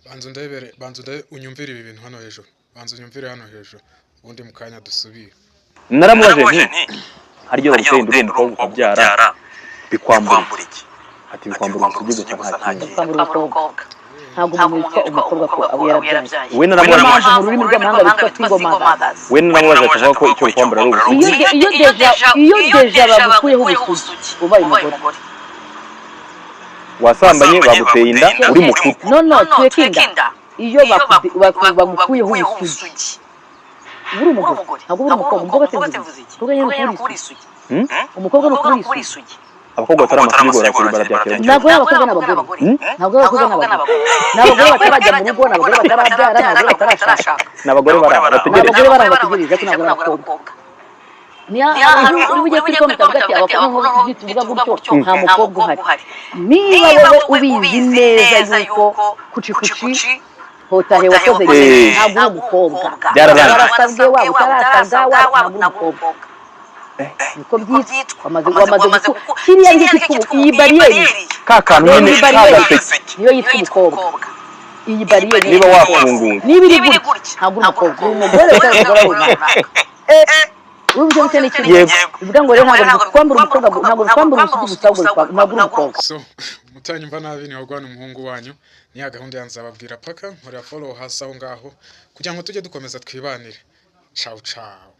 banzu ndebe unyumvire ibi bintu hano hejuru. Banzu unyumvire hano hejuru. Ubundi mukanya dusubire. Naramubaje nti haryo bagutenda uri umukobwa ukabyara bikwambura iki? Ati bikwambura usugize gusa nta kintu. Ntabwo umuntu yitwa umukobwa ko abo yarabyaye. We naramubaje mu rurimi rw'amahanga bitwa single mothers. We naramubaje tuvuga ko icyo bikwambura ari ubusugi. Iyo deja bagukuyeho ubusugi ubaye umugore. Wasambanye baguteye inda uri mukuru. No twekinda. Iyo bagukuyeho ubusugi. Uri umugore ntabwo uri umukobwa tevuze iki kuri isugi umukobwa no kuri isugi abakobwa batari amakuru kuri barabyakira ntabwo abakobwa n'abagore ntabwo abakobwa n'abagore batarajya mu rugo n'abagore batarabyara n'abagore batarashaka n'abagore barabategereza ko ntabwo abakobwa niya uri bugiye kuri komita hagati abakobwa tuvuga gutyo nta mukobwa uhari niba wowe ubizi neza yuko kuci hotahe wakoze ntabwo umukobwa byarasabwe waba utarasabwa waba umukobwa niko byitwa wamaze kiriya ngiki iyi bariyeri kakantu nyine kagaseke niyo yitwa umukobwa iyi bariyeri niba wafunguye niba iri gutya ntabwo umukobwa umugore utaragora runaka urubyo cyane cyane bivuga ngo rero ntabwo kwambura umukobwa ntabwo kwambura usugi gusabwa ntabwo umukobwa so mutanyumva nabi ni wagwana umuhungu wanyu ni gahunda yanzababwira paka muri follow hasi aho ngaho kugira ngo tujye dukomeza twibanire ciao ciao